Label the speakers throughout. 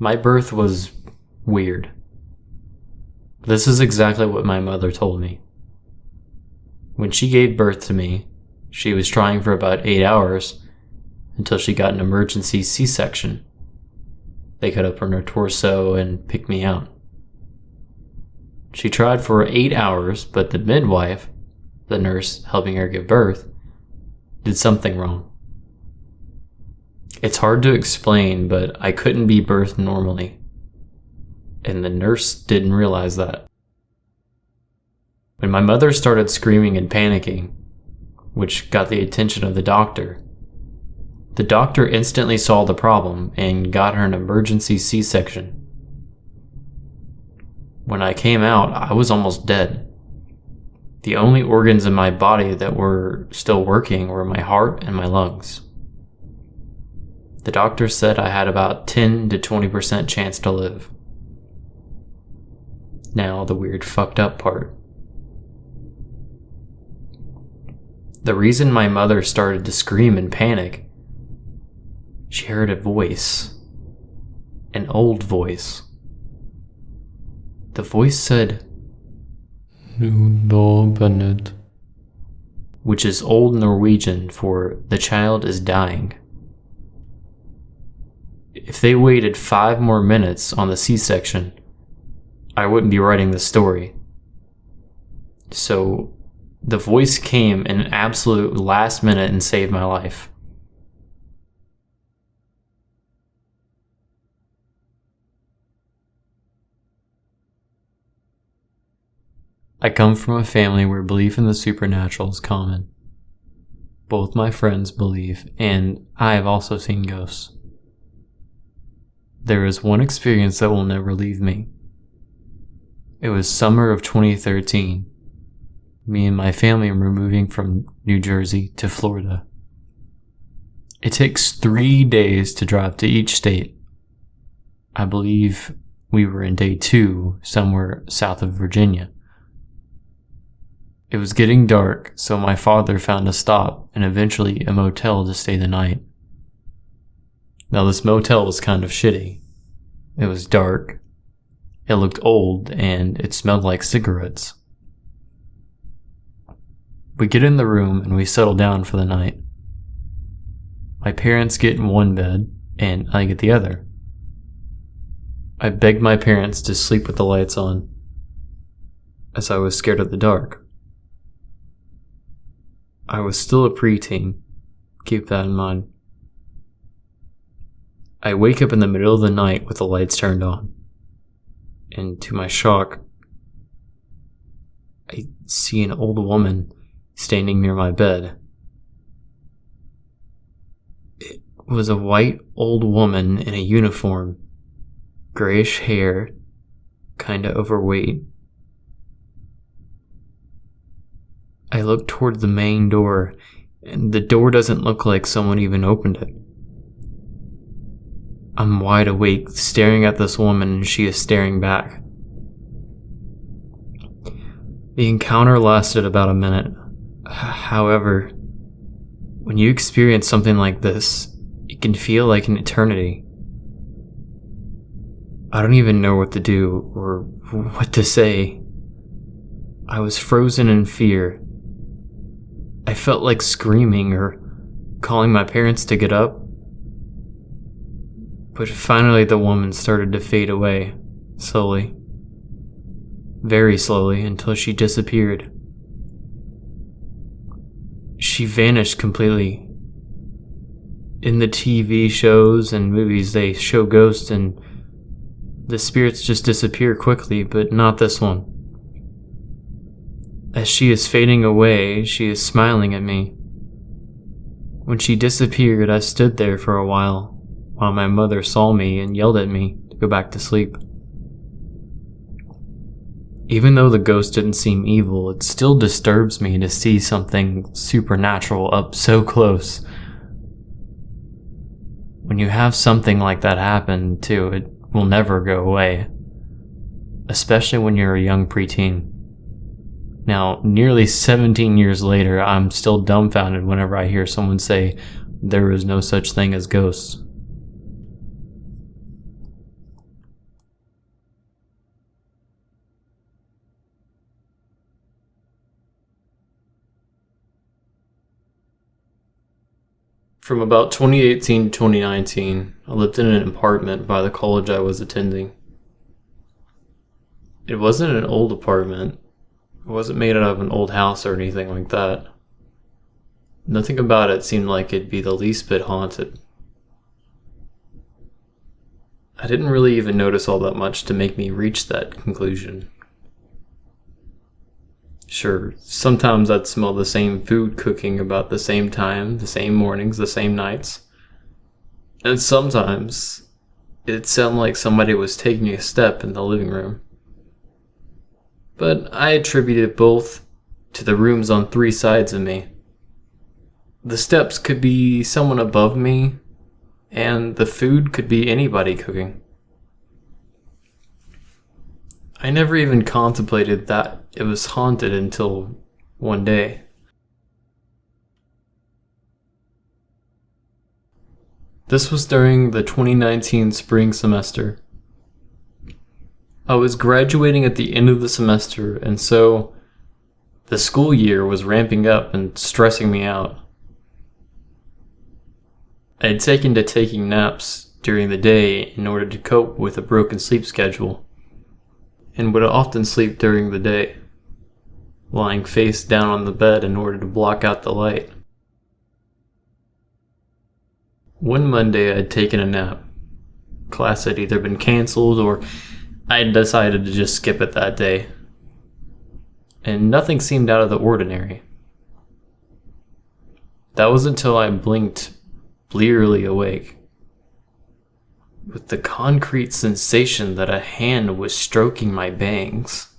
Speaker 1: My birth was weird. This is exactly what my mother told me. When she gave birth to me, she was trying for about 8 hours until she got an emergency C-section. They cut open her torso and picked me out. She tried for 8 hours, but the midwife, the nurse helping her give birth, did something wrong. It's hard to explain, but I couldn't be birthed normally. And the nurse didn't realize that. When my mother started screaming and panicking, which got the attention of the doctor instantly saw the problem and got her an emergency C-section. When I came out, I was almost dead. The only organs in my body that were still working were my heart and my lungs. The doctor said I had about 10 to 20% chance to live. Now the weird fucked up part. The reason my mother started to scream and panic, she heard a voice. An old voice. The voice said, which is Old Norwegian for the child is dying. If they waited 5 more minutes on the C-section, I wouldn't be writing this story. So the voice came in an absolute last minute and saved my life. I come from a family where belief in the supernatural is common. Both my friends believe, and I have also seen ghosts. There is one experience that will never leave me. It was summer of 2013. Me and my family were moving from New Jersey to Florida. It takes 3 days to drive to each state. I believe we were in day 2, somewhere south of Virginia. It was getting dark, so my father found a stop and eventually a motel to stay the night. Now this motel was kind of shitty. It was dark, it looked old, and it smelled like cigarettes. We get in the room and we settle down for the night. My parents get in one bed and I get the other. I begged my parents to sleep with the lights on, as I was scared of the dark. I was still a preteen, keep that in mind. I wake up in the middle of the night with the lights turned on, and to my shock, I see an old woman standing near my bed. It was a white old woman in a uniform, grayish hair, kinda overweight. I look toward the main door, and the door doesn't look like someone even opened it. I'm wide awake, staring at this woman, and she is staring back. The encounter lasted about a minute. However, when you experience something like this, it can feel like an eternity. I don't even know what to do or what to say. I was frozen in fear. I felt like screaming or calling my parents to get up. But finally the woman started to fade away, slowly. Very slowly, until she disappeared. She vanished completely. In the TV shows and movies, they show ghosts and the spirits just disappear quickly, but not this one. As she is fading away, she is smiling at me. When she disappeared, I stood there for a while my mother saw me and yelled at me to go back to sleep. Even though the ghost didn't seem evil, it still disturbs me to see something supernatural up so close. When you have something like that happen too, it will never go away. Especially when you're a young preteen. Now, nearly 17 years later, I'm still dumbfounded whenever I hear someone say there is no such thing as ghosts. From about 2018 to 2019, I lived in an apartment by the college I was attending. It wasn't an old apartment. It wasn't made out of an old house or anything like that. Nothing about it seemed like it'd be the least bit haunted. I didn't really even notice all that much to make me reach that conclusion. Sure, sometimes I'd smell the same food cooking about the same time, the same mornings, the same nights. And sometimes it'd sound like somebody was taking a step in the living room. But I attributed both to the rooms on three sides of me. The steps could be someone above me, and the food could be anybody cooking. I never even contemplated that it was haunted until one day. This was during the 2019 spring semester. I was graduating at the end of the semester, and so the school year was ramping up and stressing me out. I had taken to taking naps during the day in order to cope with a broken sleep schedule, and would often sleep during the day, lying face down on the bed in order to block out the light. One Monday I had taken a nap. Class had either been canceled or I had decided to just skip it that day, and nothing seemed out of the ordinary. That was until I blinked, blearily awake, with the concrete sensation that a hand was stroking my bangs.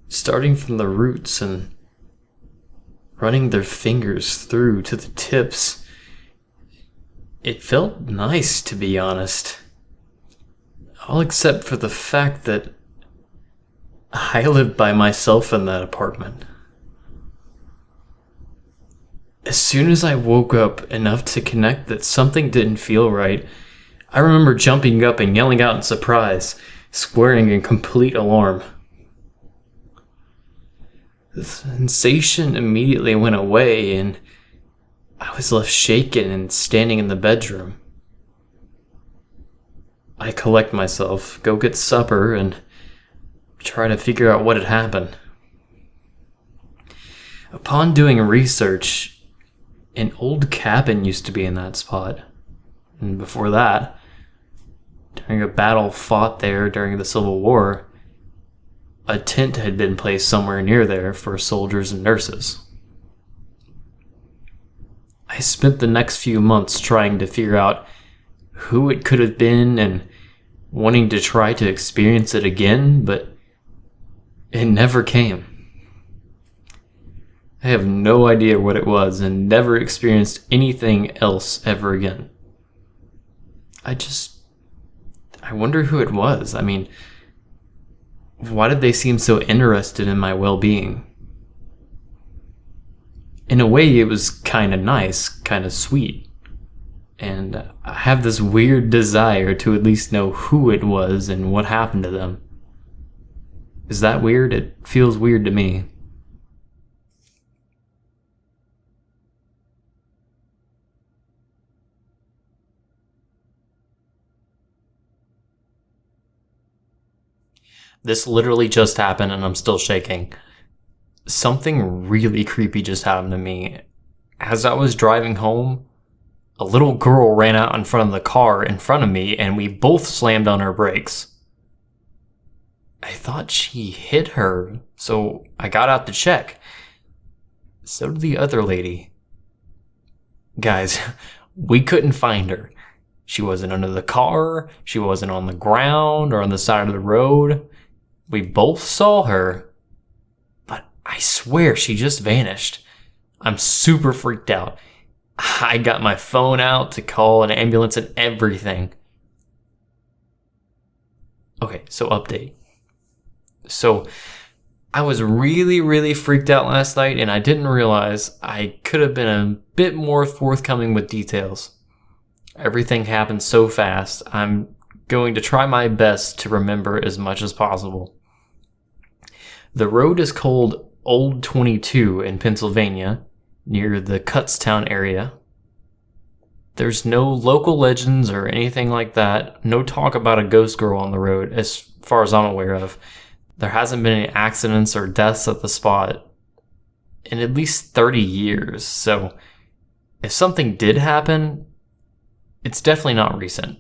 Speaker 1: Starting from the roots and running their fingers through to the tips. It felt nice, to be honest. All except for the fact that I lived by myself in that apartment. As soon as I woke up enough to connect that something didn't feel right, I remember jumping up and yelling out in surprise, swearing in complete alarm. The sensation immediately went away, and I was left shaken and standing in the bedroom. I collect myself, go get supper, and try to figure out what had happened. Upon doing research, an old cabin used to be in that spot. And before that, during a battle fought there during the Civil War, a tent had been placed somewhere near there for soldiers and nurses. I spent the next few months trying to figure out who it could have been and wanting to try to experience it again, but it never came. I have no idea what it was and never experienced anything else ever again. I wonder who it was. I mean, why did they seem so interested in my well-being? In a way, it was kind of nice, kind of sweet. And I have this weird desire to at least know who it was and what happened to them. Is that weird? It feels weird to me. This literally just happened and I'm still shaking. Something really creepy just happened to me. As I was driving home, a little girl ran out in front of the car in front of me and we both slammed on our brakes. I thought she hit her, so I got out to check. So did the other lady. Guys, we couldn't find her. She wasn't under the car, she wasn't on the ground or on the side of the road. We both saw her, but I swear she just vanished. I'm super freaked out. I got my phone out to call an ambulance and everything. Okay, so update. So I was really freaked out last night and I didn't realize I could have been a bit more forthcoming with details. Everything happened so fast. I'm going to try my best to remember as much as possible. The road is called Old 22 in Pennsylvania, near the Kutztown area. There's no local legends or anything like that. No talk about a ghost girl on the road, as far as I'm aware of. There hasn't been any accidents or deaths at the spot in at least 30 years. So if something did happen, it's definitely not recent.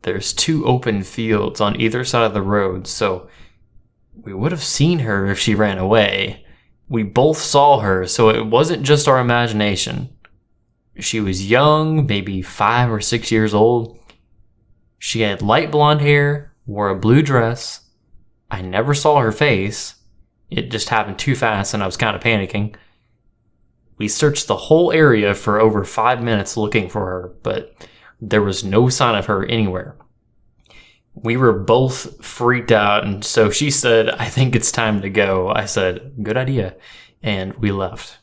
Speaker 1: There's 2 open fields on either side of the road, so we would have seen her if she ran away. We both saw her, so it wasn't just our imagination. She was young, maybe 5 or 6 years old. She had light blonde hair, wore a blue dress. I never saw her face. It just happened too fast and I was kind of panicking. We searched the whole area for over 5 minutes looking for her, but there was no sign of her anywhere. We were both freaked out, and so she said, "I think it's time to go." I said, "Good idea," and we left.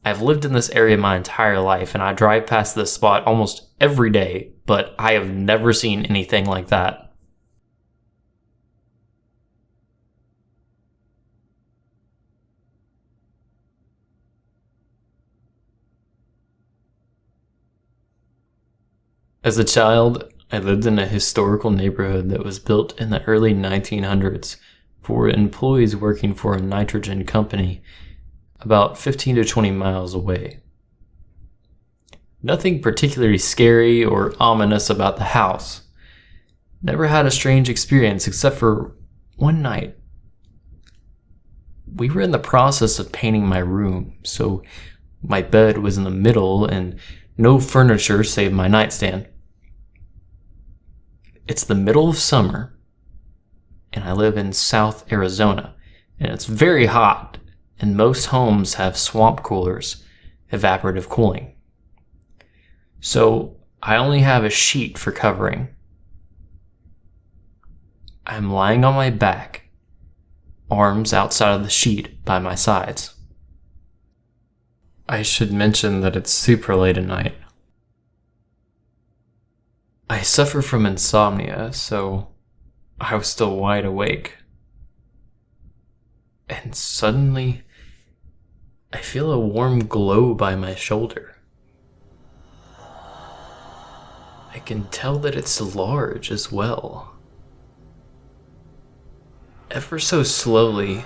Speaker 1: I've lived in this area my entire life, and I drive past this spot almost every day, but I have never seen anything like that. As a child, I lived in a historical neighborhood that was built in the early 1900s for employees working for a nitrogen company about 15 to 20 miles away. Nothing particularly scary or ominous about the house. Never had a strange experience except for one night. We were in the process of painting my room, so my bed was in the middle and no furniture save my nightstand. It's the middle of summer, and I live in South Arizona, and it's very hot, and most homes have swamp coolers, evaporative cooling. So I only have a sheet for covering. I'm lying on my back, arms outside of the sheet by my sides. I should mention that it's super late at night. I suffer from insomnia, so I was still wide awake. And suddenly, I feel a warm glow by my shoulder. I can tell that it's large as well. Ever so slowly,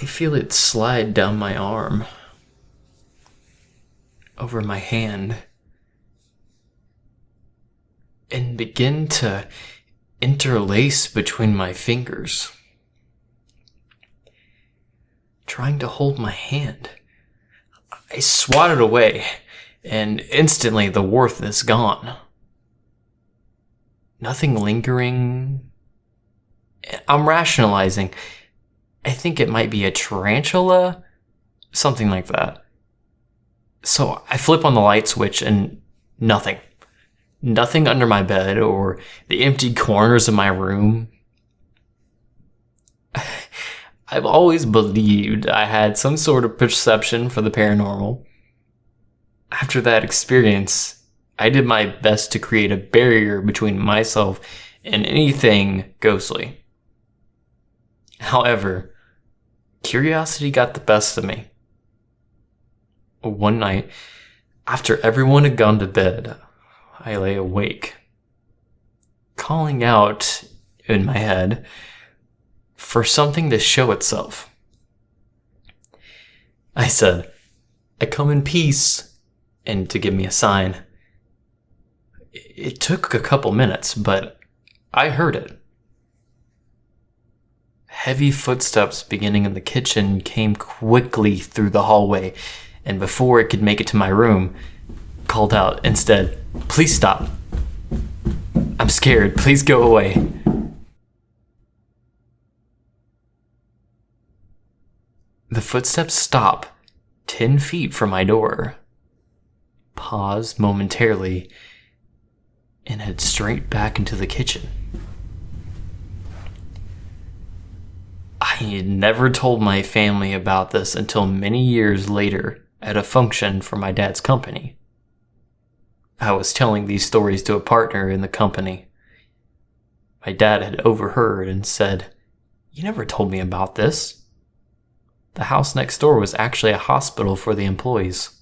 Speaker 1: I feel it slide down my arm, over my hand, and begin to interlace between my fingers, trying to hold my hand. I swat it away, and instantly the warmth is gone. Nothing lingering. I'm rationalizing. I think it might be a tarantula, something like that. So I flip on the light switch and nothing. Nothing under my bed or the empty corners of my room. I've always believed I had some sort of perception for the paranormal. After that experience, I did my best to create a barrier between myself and anything ghostly. However, curiosity got the best of me. One night, after everyone had gone to bed, I lay awake, calling out in my head for something to show itself. I said, "I come in peace," and to give me a sign. It took a couple minutes, but I heard it. Heavy footsteps beginning in the kitchen came quickly through the hallway, and before it could make it to my room, called out instead, "Please stop. I'm scared. Please go away." The footsteps stop 10 feet from my door, pause momentarily, and head straight back into the kitchen. I had never told my family about this until many years later at a function for my dad's company. I was telling these stories to a partner in the company. My dad had overheard and said, You never told me about this. The house next door was actually a hospital for the employees.